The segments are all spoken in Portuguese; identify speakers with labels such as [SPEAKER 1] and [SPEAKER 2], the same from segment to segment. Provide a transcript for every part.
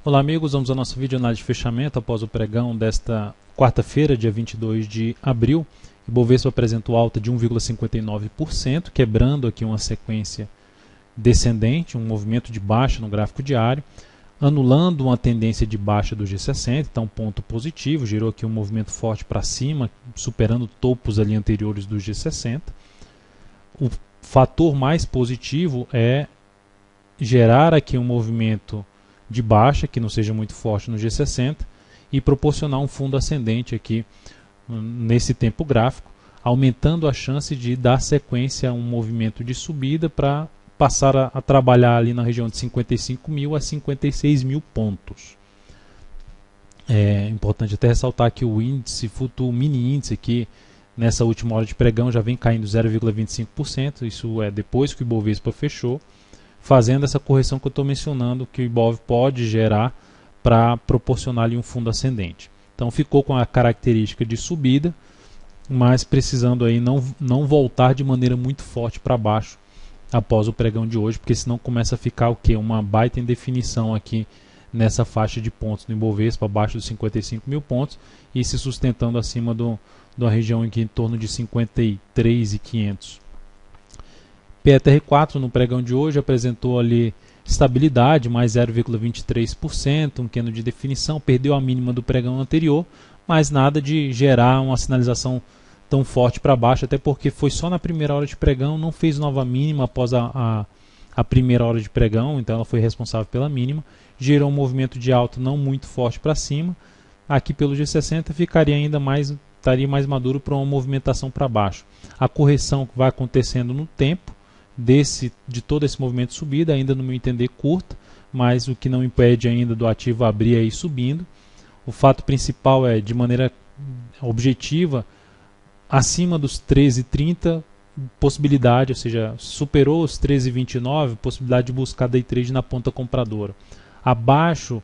[SPEAKER 1] Olá amigos, vamos ao nosso vídeo análise de fechamento após o pregão desta quarta-feira, dia 22 de abril. Ibovespa apresentou alta de 1,59%, quebrando aqui uma sequência descendente, um movimento de baixa no gráfico diário, anulando uma tendência de baixa do G60, então ponto positivo, gerou aqui um movimento forte para cima, superando topos ali anteriores do G60. O fator mais positivo é gerar aqui um movimento de baixa, que não seja muito forte no G60, e proporcionar um fundo ascendente aqui nesse tempo gráfico, aumentando a chance de dar sequência a um movimento de subida para passar a trabalhar ali na região de 55 mil a 56 mil pontos. É importante até ressaltar que o índice futuro, o mini índice aqui, nessa última hora de pregão já vem caindo 0,25%, isso é depois que o Ibovespa fechou, fazendo essa correção que eu estou mencionando, que o Ibov pode gerar para proporcionar ali um fundo ascendente. Então ficou com a característica de subida, mas precisando aí não voltar de maneira muito forte para baixo após o pregão de hoje, porque senão começa a ficar o quê? Uma baita indefinição aqui nessa faixa de pontos no Ibovespa, abaixo dos 55 mil pontos, e se sustentando acima da região aqui em torno de 53.500. PETR4 no pregão de hoje apresentou ali estabilidade, mais 0,23%, um candle de definição, perdeu a mínima do pregão anterior, mas nada de gerar uma sinalização tão forte para baixo, até porque foi só na primeira hora de pregão, não fez nova mínima após a primeira hora de pregão, então ela foi responsável pela mínima, gerou um movimento de alta não muito forte para cima, aqui pelo G60 ficaria ainda mais, estaria mais maduro para uma movimentação para baixo. A correção que vai acontecendo no tempo, de todo esse movimento de subida, ainda no meu entender curta, mas o que não impede ainda do ativo abrir aí subindo. O fato principal é, de maneira objetiva, acima dos 13,30, possibilidade, ou seja, superou os 13,29, possibilidade de buscar day trade na ponta compradora. Abaixo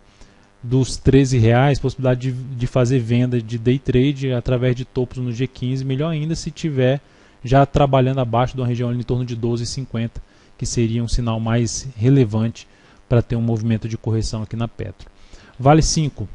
[SPEAKER 1] dos R$13, possibilidade de fazer venda de day trade através de topos no G15, melhor ainda se tiver já trabalhando abaixo de uma região ali em torno de 12,50, que seria um sinal mais relevante para ter um movimento de correção aqui na Petro. Vale 5,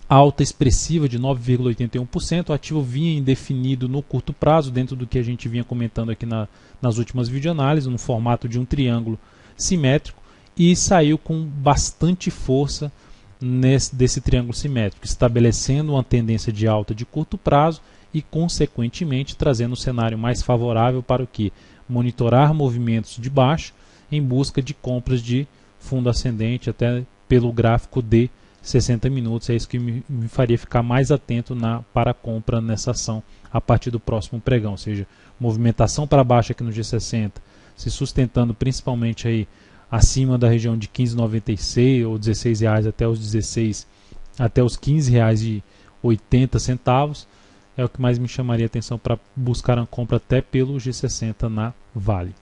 [SPEAKER 1] alta expressiva de 9,81%, o ativo vinha indefinido no curto prazo, dentro do que a gente vinha comentando aqui nas últimas videoanálises, no formato de um triângulo simétrico, e saiu com bastante força desse triângulo simétrico, estabelecendo uma tendência de alta de curto prazo e, consequentemente, trazendo um cenário mais favorável para o que? Monitorar movimentos de baixa em busca de compras de fundo ascendente, até pelo gráfico de 60 minutos. É isso que me faria ficar mais atento para a compra nessa ação a partir do próximo pregão, ou seja, movimentação para baixo aqui no G60, se sustentando principalmente aí acima da região de 15,96 ou R$16 até os 16, até os R$15,80, é o que mais me chamaria a atenção para buscar uma compra até pelo G60 na Vale.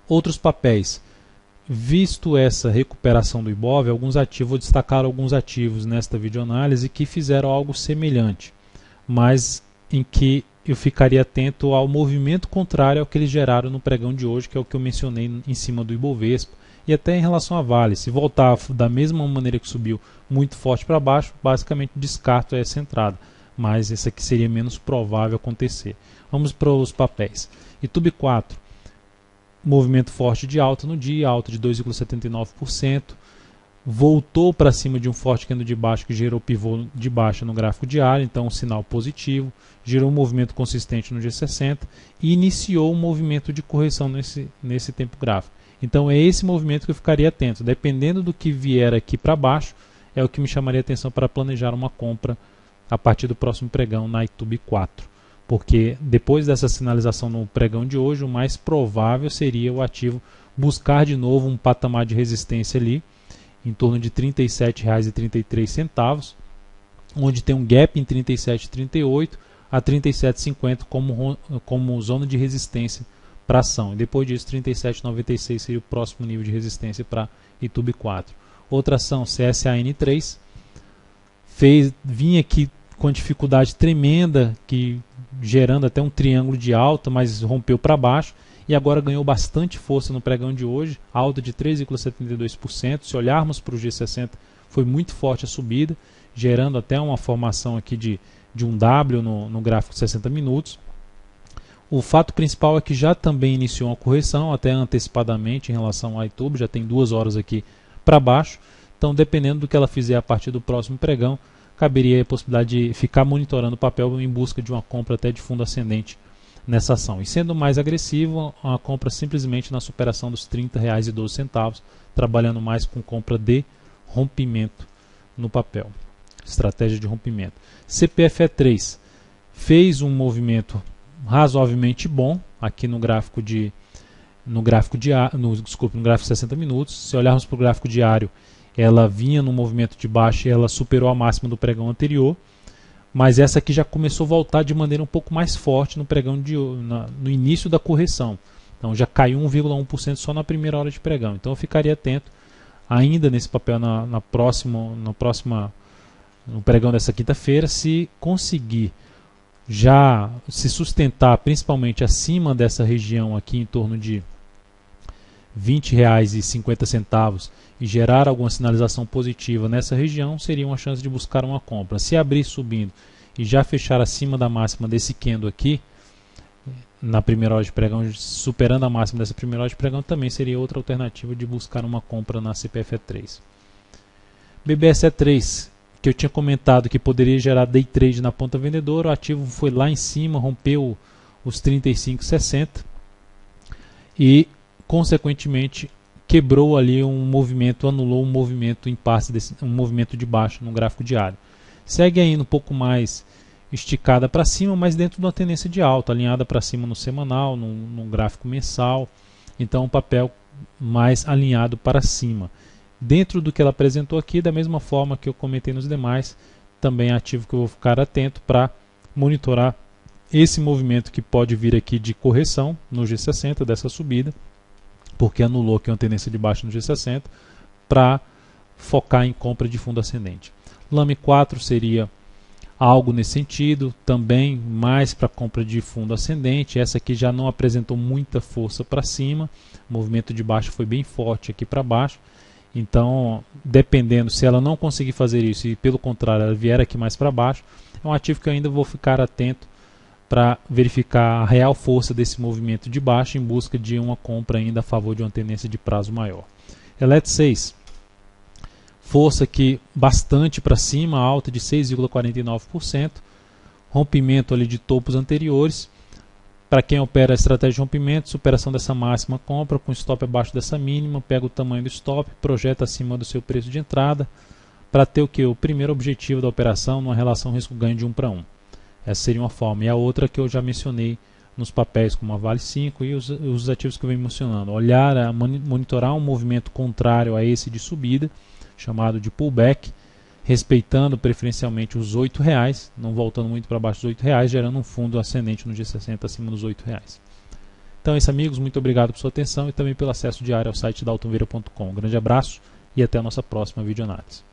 [SPEAKER 1] Outros papéis. Visto essa recuperação do Ibov, vou destacar alguns ativos nesta videoanálise que fizeram algo semelhante, mas em que eu ficaria atento ao movimento contrário ao que eles geraram no pregão de hoje, que é o que eu mencionei em cima do Ibovespa, e até em relação à Vale. Se voltar da mesma maneira que subiu muito forte para baixo, basicamente descarto essa entrada, mas esse aqui seria menos provável acontecer. Vamos para os papéis. Itube 4, movimento forte de alta no dia, alta de 2,79%, voltou para cima de um forte candle de baixo que gerou pivô de baixa no gráfico diário, então um sinal positivo, gerou um movimento consistente no G60 e iniciou um movimento de correção nesse tempo gráfico. Então é esse movimento que eu ficaria atento, dependendo do que vier aqui para baixo, é o que me chamaria a atenção para planejar uma compra a partir do próximo pregão na Itube 4, porque depois dessa sinalização no pregão de hoje, o mais provável seria o ativo buscar de novo um patamar de resistência ali, em torno de R$ 37,33, onde tem um gap em 37,38 a 37,50 como zona de resistência para a ação, e depois disso 37,96 seria o próximo nível de resistência para Itube 4. Outra ação, CSAN3, vinha aqui com dificuldade tremenda, gerando até um triângulo de alta, mas rompeu para baixo e agora ganhou bastante força no pregão de hoje, alta de 3,72%. Se olharmos para o G60, foi muito forte a subida, gerando até uma formação aqui de um W no gráfico de 60 minutos. O fato principal é que já também iniciou uma correção, até antecipadamente em relação ao iTube, já tem 2 horas aqui para baixo. Então, dependendo do que ela fizer a partir do próximo pregão, caberia a possibilidade de ficar monitorando o papel em busca de uma compra até de fundo ascendente nessa ação. E sendo mais agressivo, a compra simplesmente na superação dos R$ 30,12, trabalhando mais com compra de rompimento no papel. Estratégia de rompimento. CPFE3 fez um movimento razoavelmente bom aqui no gráfico de 60 minutos. Se olharmos para o gráfico diário, ela vinha no movimento de baixa e ela superou a máxima do pregão anterior, mas essa aqui já começou a voltar de maneira um pouco mais forte no pregão no início da correção. Então já caiu 1,1% só na primeira hora de pregão. Então eu ficaria atento ainda nesse papel no pregão dessa quinta-feira, se conseguir já se sustentar principalmente acima dessa região aqui em torno de R$ 20,50 e gerar alguma sinalização positiva nessa região, seria uma chance de buscar uma compra. Se abrir subindo e já fechar acima da máxima desse candle aqui, na primeira hora de pregão, superando a máxima dessa primeira hora de pregão, também seria outra alternativa de buscar uma compra na CPFE3. BBSE3, que eu tinha comentado que poderia gerar day trade na ponta vendedora, o ativo foi lá em cima, rompeu os 35,60 e consequentemente quebrou ali um movimento, anulou um movimento em passe, um movimento de baixa no gráfico diário. Segue ainda um pouco mais esticada para cima, mas dentro de uma tendência de alta, alinhada para cima no semanal, no gráfico mensal. Então um papel mais alinhado para cima. Dentro do que ela apresentou aqui, da mesma forma que eu comentei nos demais, também é ativo que eu vou ficar atento para monitorar esse movimento que pode vir aqui de correção no G60 dessa subida, porque anulou aqui uma tendência de baixa no G60, para focar em compra de fundo ascendente. Lame 4 seria algo nesse sentido, também mais para compra de fundo ascendente. Essa aqui já não apresentou muita força para cima, o movimento de baixa foi bem forte aqui para baixo. Então, dependendo, se ela não conseguir fazer isso e pelo contrário ela vier aqui mais para baixo, é um ativo que eu ainda vou ficar atento para verificar a real força desse movimento de baixa em busca de uma compra ainda a favor de uma tendência de prazo maior. Elet 6, força aqui bastante para cima, alta de 6,49%, rompimento ali de topos anteriores. Para quem opera a estratégia de rompimento, superação dessa máxima, compra com stop abaixo dessa mínima, pega o tamanho do stop, projeta acima do seu preço de entrada, para ter o que? O primeiro objetivo da operação numa relação risco-ganho de 1 para 1. Essa seria uma forma. E a outra que eu já mencionei nos papéis, como a Vale 5 e os ativos que eu venho mencionando. Monitorar um movimento contrário a esse de subida, chamado de pullback, respeitando preferencialmente os R$ 8,00, não voltando muito para baixo dos R$ 8,00, gerando um fundo ascendente no G60 acima dos R$ 8,00. Então é isso, amigos, muito obrigado por sua atenção e também pelo acesso diário ao site da altonveira.com. Um grande abraço e até a nossa próxima videoanálise.